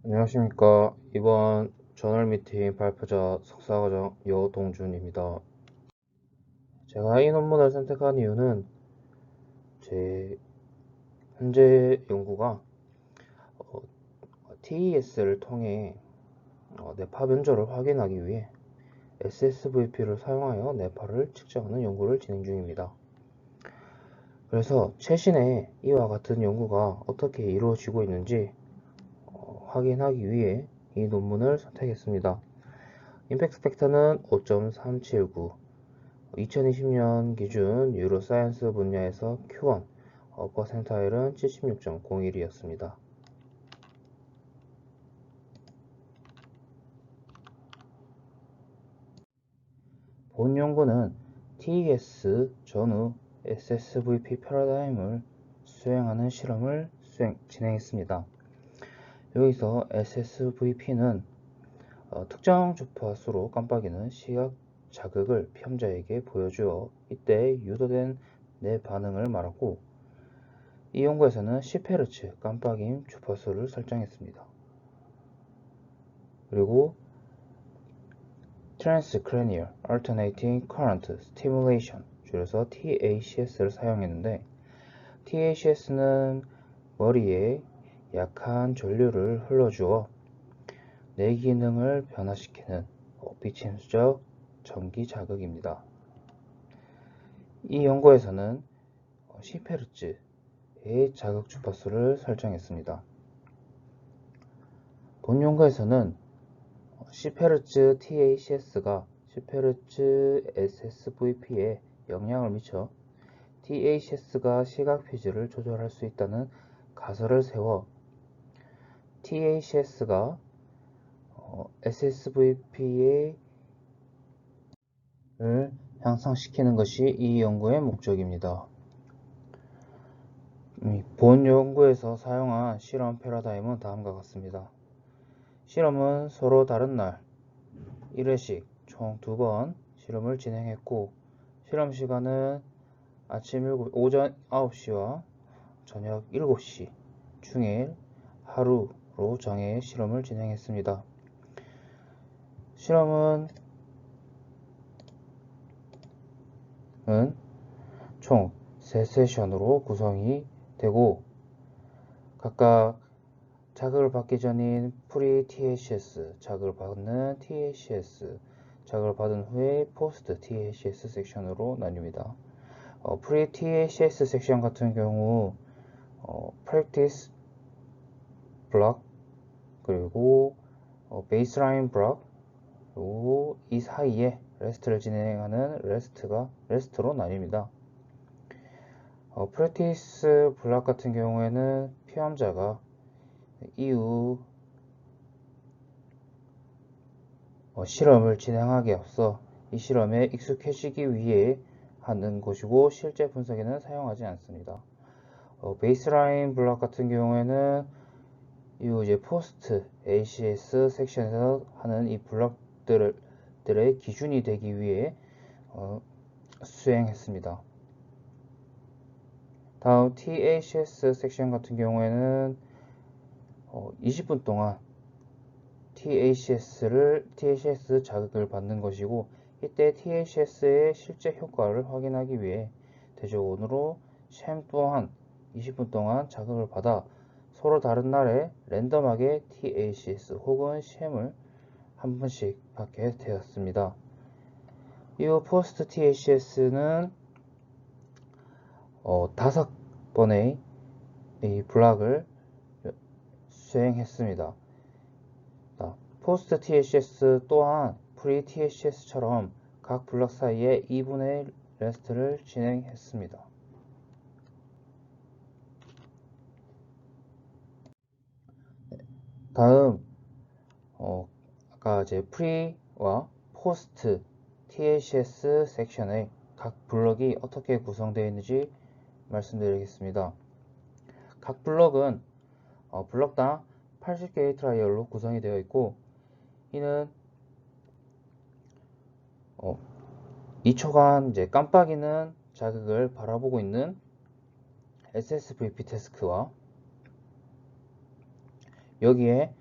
안녕하십니까. 이번 저널 미팅 발표자 석사과정 여동준입니다. 제가 이 논문을 선택한 이유는 제 현재 연구가 TES를 통해 뇌파 변조를 확인하기 위해 SSVP를 사용하여 뇌파를 측정하는 연구를 진행 중입니다. 그래서 최신에 이와 같은 연구가 어떻게 이루어지고 있는지 확인하기 위해 이 논문을 선택했습니다. 임팩트 팩터는 5.379, 2020년 기준 뉴로사이언스 분야에서 Q1, 퍼센타일은 76.01이었습니다. 본 연구는 TES 전후 SSVP 패러다임을 수행하는 실험을 진행했습니다. 여기서 SSVP는 특정 주파수로 깜빡이는 시각 자극을 피험자에게 보여주어 이때 유도된 뇌 반응을 말하고, 이 연구에서는 10Hz 깜빡임 주파수를 설정했습니다. 그리고 Transcranial Alternating Current Stimulation, 줄여서 TACS를 사용했는데, TACS는 머리에 약한 전류를 흘러주어 뇌 기능을 변화시키는 비침수적 전기 자극입니다. 이 연구에서는 10Hz의 자극 주파수를 설정했습니다. 본 연구에서는 10Hz TACS가 10Hz SSVP에 영향을 미쳐 TACS가 시각 피지를 조절할 수 있다는 가설을 세워 TACS가 SSVP를 향상시키는 것이 이 연구의 목적입니다. 본 연구에서 사용한 실험 패러다임은 다음과 같습니다. 실험은 서로 다른 날 1회씩 총 2번 실험을 진행했고, 실험 시간은 오전 9시와 저녁 7시 중에 하루로 정해 실험을 진행했습니다. 실험은 총 3세션으로 구성이 되고, 각각 자극을 받기 전인 프리-TACS, 자극을 받는 TACS, 자극을 받은 후에 포스트-TACS 섹션으로 나뉩니다. 프리-TACS 섹션 같은 경우 practice block, 그리고 baseline block, 그리고 이 사이에 레스트를 진행하는 레스트로 나뉩니다. practice block 같은 경우에는 피험자가 이후 실험을 진행하기에 앞서 이 실험에 익숙해지기 위해 하는 것이고, 실제 분석에는 사용하지 않습니다. 베이스라인 블록 같은 경우에는 이후 이제 포스트 ACS 섹션에서 하는 이 블록들의 기준이 되기 위해 수행했습니다. 다음 TACS 섹션 같은 경우에는 20분 동안 TACS 자극을 받는 것이고, 이때 TACS의 실제 효과를 확인하기 위해 대조원으로 샘 또한 20분 동안 자극을 받아 서로 다른 날에 랜덤하게 TACS 혹은 샘을 한 번씩 받게 되었습니다. 이후 포스트 TACS는 5번의 이 블락을 수행했습니다. 포스트 TACS 또한 프리 TACS처럼 각 블럭 사이에 2분의 레스트를 진행했습니다. 다음 아까 이제 프리와 포스트 TACS 섹션의 각 블럭이 어떻게 구성되어 있는지 말씀드리겠습니다. 각 블럭은 블럭당 80개의 트라이얼로 구성이 되어 있고, 이는 2초간 이제 깜빡이는 자극을 바라보고 있는 SSVP 태스크와, 여기에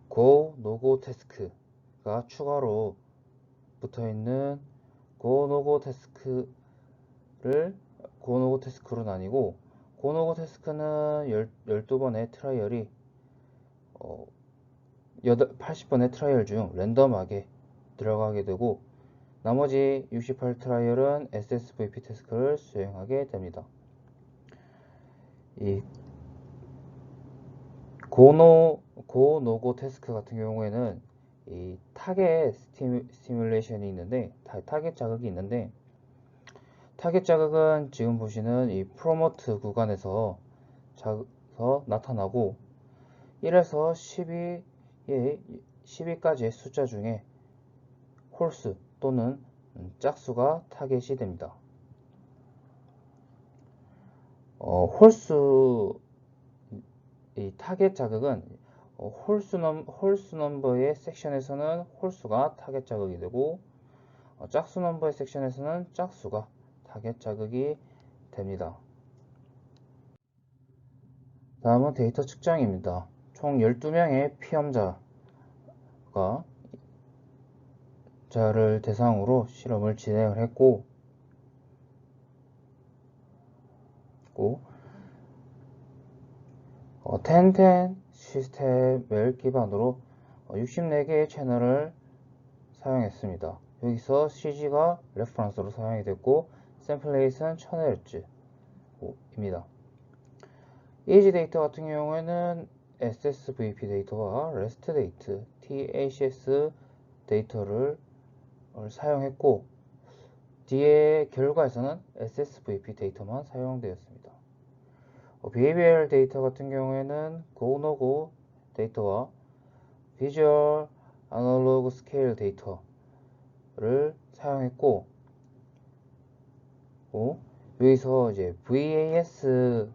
go, no-go 태스크가 추가로 붙어있는 go, no-go 태스크를 go, no-go 태스크로 나뉘고, go, no-go 태스크는 12번의 트라이얼이 80번의 트라이얼 중 랜덤하게 들어가게 되고, 나머지 68 트라이얼은 SSVP 태스크를 수행하게 됩니다. 이 go, no-go 태스크 같은 경우에는 이 타겟 스티뮬레이션이 있는데, 타겟 자극이 있는데, 타겟 자극은 지금 보시는 이 프로모트 구간에서 나타나고 1에서 12까지의 숫자 중에 홀수 또는 짝수가 타겟이 됩니다. 이 타겟 자극은 홀수 넘버의 섹션에서는 홀수가 타겟 자극이 되고, 짝수 넘버의 섹션에서는 짝수가 타겟 자극이 됩니다. 다음은 데이터 측정입니다. 총 12명의 피험자를 대상으로 실험을 진행을 했고, 1010 시스템을 기반으로 64개의 채널을 사용했습니다. 여기서 CG가 레퍼런스로 사용이 됐고, 샘플 레이트는 1000Hz입니다. 이지 데이터 같은 경우에는 SSVP 데이터와 REST 데이터, TACS 데이터를 사용했고, 뒤에 결과에서는 SSVP 데이터만 사용되었습니다. behavioral 데이터 같은 경우에는 go, no-go 데이터와 visual analog scale 데이터를 사용했고, 여기서 이제 VAS는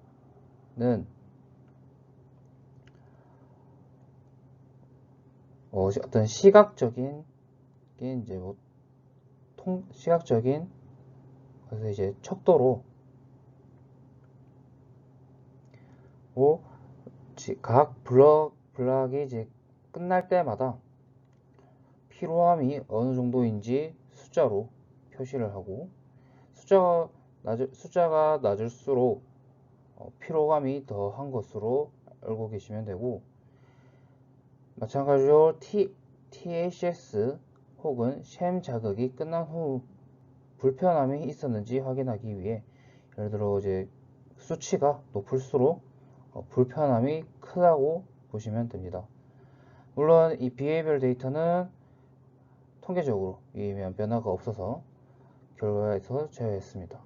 어떤 시각적인 그래서 이제 척도로 각 블럭이 이제 끝날 때마다 피로함이 어느 정도인지 숫자로 표시를 하고, 숫자가 낮을수록 피로감이 더한 것으로 알고 계시면 되고, 마찬가지로 TACS 혹은 샘 자극이 끝난 후 불편함이 있었는지 확인하기 위해, 예를 들어 이제 수치가 높을수록 불편함이 크다고 보시면 됩니다. 물론 이 비해별 데이터는 통계적으로 이면 변화가 없어서 결과에서 제외했습니다.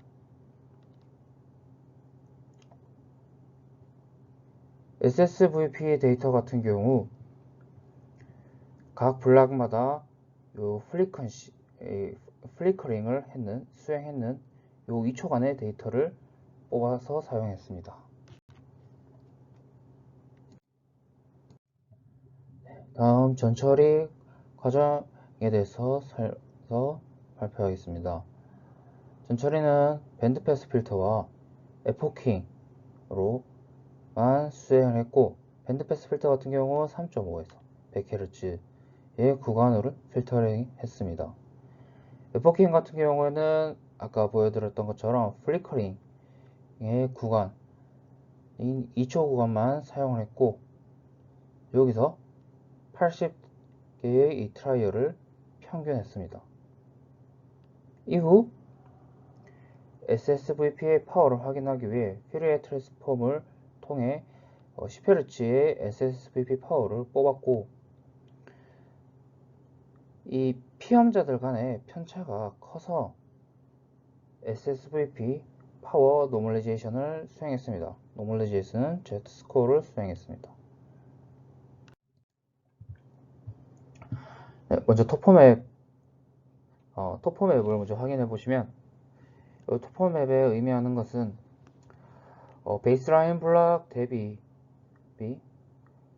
SSVP 데이터 같은 경우 각 블락마다 요 플리커링을 수행했는 요 2초간의 데이터를 뽑아서 사용했습니다. 다음 전처리 과정에 대해서 발표하겠습니다. 전처리는 밴드패스 필터와 에포킹으로만 수행을 했고, 밴드패스 필터 같은 경우 3.5에서 100Hz의 구간으로 필터링 했습니다. 에포킹 같은 경우에는 아까 보여드렸던 것처럼 플리커링의 구간인 2초 구간만 사용을 했고, 여기서 80개의 이 트라이얼을 평균했습니다. 이후 SSVP의 파워를 확인하기 위해 퓨리에 트랜스폼을 통해 10Hz의 SSVP 파워를 뽑았고, 이 피험자들 간의 편차가 커서 SSVP 파워 노멀리제이션을 수행했습니다. 노멀리제이션은 Z스코어를 수행했습니다. 네, 먼저 토포맵을 먼저 확인해 보시면, 토포맵에 의미하는 것은 베이스라인 블락 대비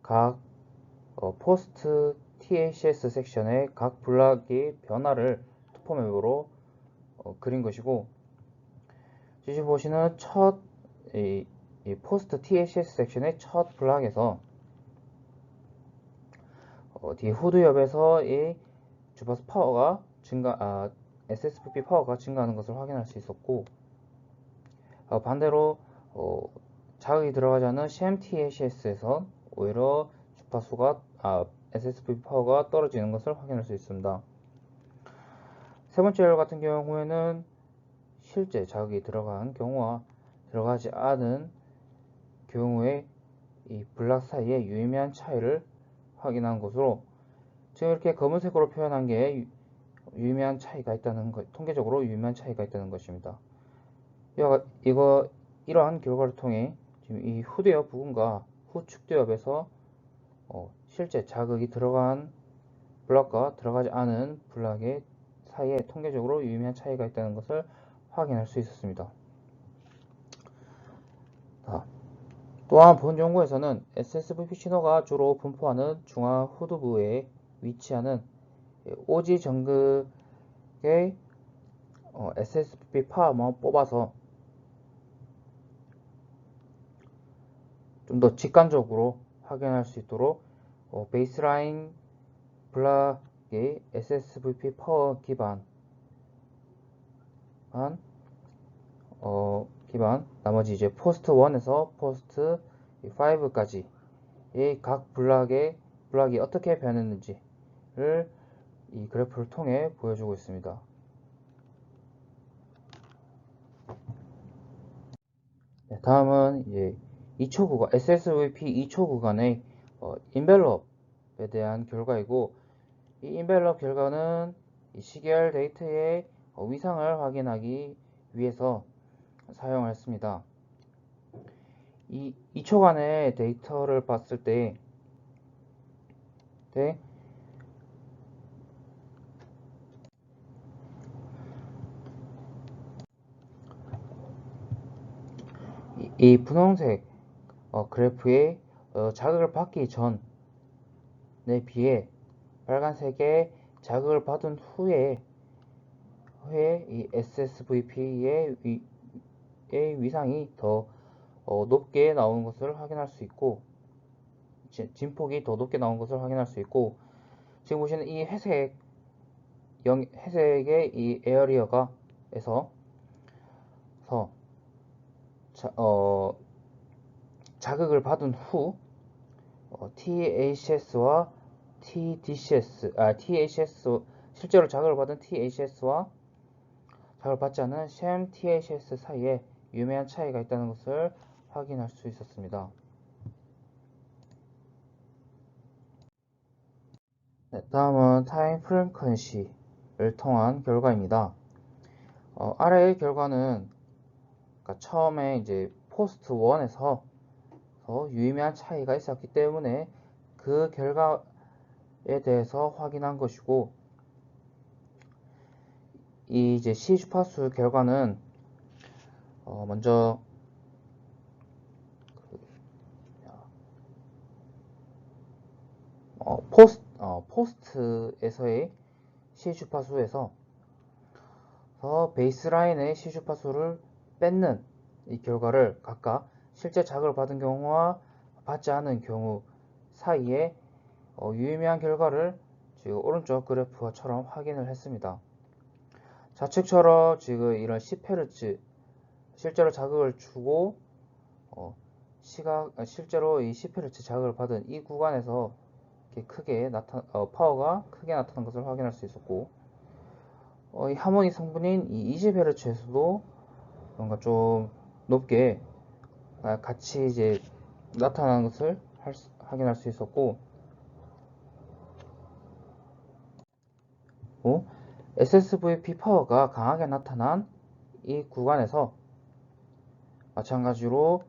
각 포스트 TACS 섹션의 각 블락의 변화를 토포맵으로 그린 것이고, 지금 보시는 이 포스트 TACS 섹션의 첫 블락에서 뒤에 후드 옆에서 이 주파수 파워가 SSVP 파워가 증가하는 것을 확인할 수 있었고, 반대로 자극이 들어가지 않은 CMTACS에서 오히려 SSVP 파워가 떨어지는 것을 확인할 수 있습니다. 세 번째 예로 같은 경우에는 실제 자극이 들어간 경우와 들어가지 않은 경우의 이 블락 사이의 유의미한 차이를 확인한 것으로, 지금 이렇게 검은색으로 표현한 게 유의미한 차이가 있다는 것, 통계적으로 유의미한 차이가 있다는 것입니다. 이러한 결과를 통해 지금 이 후대엽 부분과 후측대엽에서 실제 자극이 들어간 블락과 들어가지 않은 블락의 사이에 통계적으로 유의미한 차이가 있다는 것을 확인할 수 있었습니다. 또한 본 연구에서는 SSVP 신호가 주로 분포하는 중앙 후두부에 위치하는 오지 전극의 SSVP 파워만 뽑아서 좀 더 직관적으로 확인할 수 있도록 베이스라인 블락의 SSVP 파워 기반 나머지 이제 포스트 1에서 포스트 5까지의 각 블락이 어떻게 변했는지를 이 그래프를 통해 보여주고 있습니다. 다음은 이제 SSVP 2초 구간의 인벨롭에 대한 결과이고, 이 인벨롭 결과는 이 시계열 데이터의 위상을 확인하기 위해서 사용했습니다. 이 2초간의 데이터를 봤을 때 이 분홍색 그래프의 자극을 받기 전에 비해 빨간색의 자극을 받은 후에 이 SSVP의 위상이 더 높게 나오는 것을 확인할 수 있고, 진폭이 더 높게 나온 것을 확인할 수 있고, 지금 보시는 이 회색의 이 에어리어가에서 자극을 받은 후 THS와 실제로 자극을 받은 THS와 자극을 받지 않은 sham THS 사이에 유의미한 차이가 있다는 것을 확인할 수 있었습니다. 다음은 타임 프리퀀시를 통한 결과입니다. 아래의 결과는 처음에 이제 포스트 1에서 유의미한 차이가 있었기 때문에 그 결과에 대해서 확인한 것이고, 이 이제 C 주파수 결과는 먼저 포스트에서의 C 주파수에서 베이스라인의 C 주파수를 뺏는 이 결과를 각각 실제 자극을 받은 경우와 받지 않은 경우 사이에 유의미한 결과를 지금 오른쪽 그래프처럼 확인을 했습니다. 좌측처럼 지금 이런 10Hz 실제로 자극을 주고 실제로 이 10Hz 자극을 받은 이 구간에서 이렇게 파워가 크게 나타난 것을 확인할 수 있었고, 이 하모닉 성분인 이 20Hz에서도 뭔가 좀 높게 같이 이제 나타나는 것을 확인할 수 있었고, SSVP 파워가 강하게 나타난 이 구간에서 마찬가지로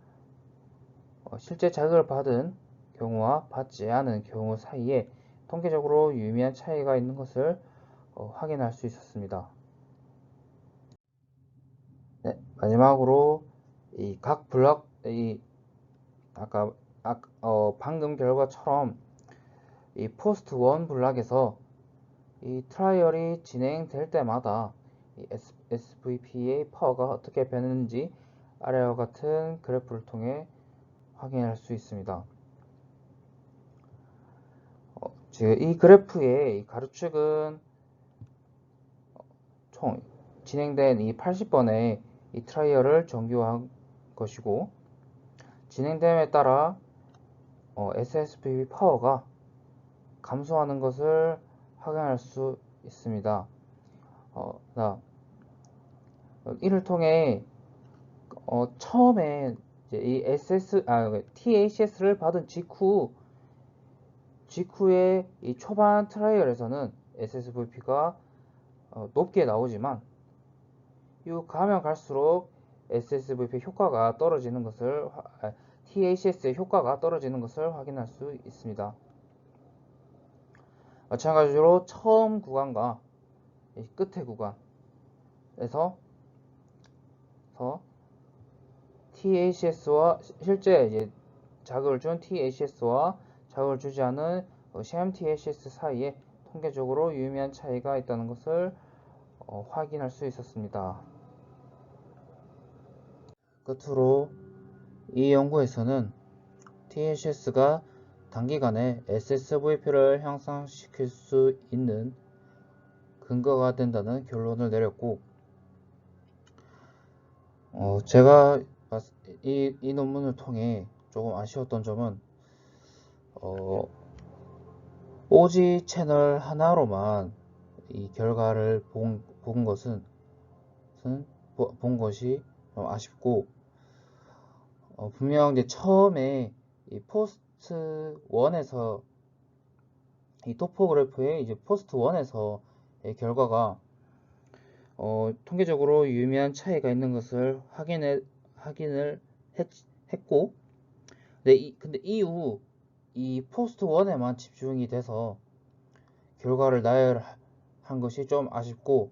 실제 자극을 받은 경우와 받지 않은 경우 사이에 통계적으로 유의미한 차이가 있는 것을 확인할 수 있었습니다. 네, 마지막으로 이 각 블럭 방금 결과처럼 이 포스트 1 블락에서 이 트라이얼이 진행될 때마다 이 SVP의 파워가 어떻게 변했는지 아래와 같은 그래프를 통해 확인할 수 있습니다. 지금 이 그래프의 이 가로축은 총 진행된 이 80번의 이 트라이얼을 정규화한 것이고, 진행됨에 따라 SSVP 파워가 감소하는 것을 확인할 수 있습니다. 이를 통해 처음에 이제 이 THS를 받은 직후의 이 초반 트라이얼에서는 SSVP가 높게 나오지만, 이후 가면 갈수록 SSVP 효과가 떨어지는 것을 THS의 효과가 떨어지는 것을 확인할 수 있습니다. 마찬가지로 처음 구간과 끝의 구간에서 THS와 실제 이제 자극을 준 THS와 자극을 주지 않은 sham THS 사이에 통계적으로 유의미한 차이가 있다는 것을 확인할 수 있었습니다. 끝으로 이 연구에서는 THS가 단기간에 SSVP를 향상시킬 수 있는 근거가 된다는 결론을 내렸고, 제가 이 논문을 통해 조금 아쉬웠던 점은 OG 채널 하나로만 이 결과를 본 것이 좀 아쉽고, 분명 이제 처음에 이 포스트 1에서 이 토포그래프의 이제 포스트 1에서 결과가 통계적으로 유의미한 차이가 있는 것을 확인을 했고, 근데 이후 이 포스트 1에만 집중이 돼서 결과를 나열한 것이 좀 아쉽고,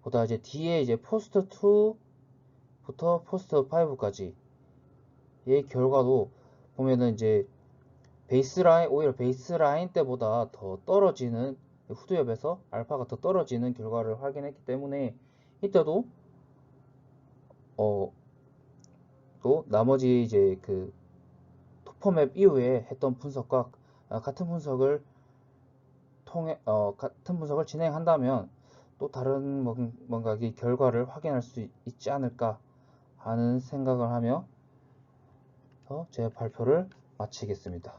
보다 이제 뒤에 이제 포스트 2부터 포스트 5까지의 결과도 보면은 이제 오히려 베이스라인 때보다 더 떨어지는, 후두엽에서 알파가 더 떨어지는 결과를 확인했기 때문에, 이때도 또 나머지 이제 그 토퍼맵 이후에 했던 분석과 같은 분석을 진행한다면 또 다른 뭔가 이 결과를 확인할 수 있지 않을까 하는 생각을 하며 제 발표를 마치겠습니다.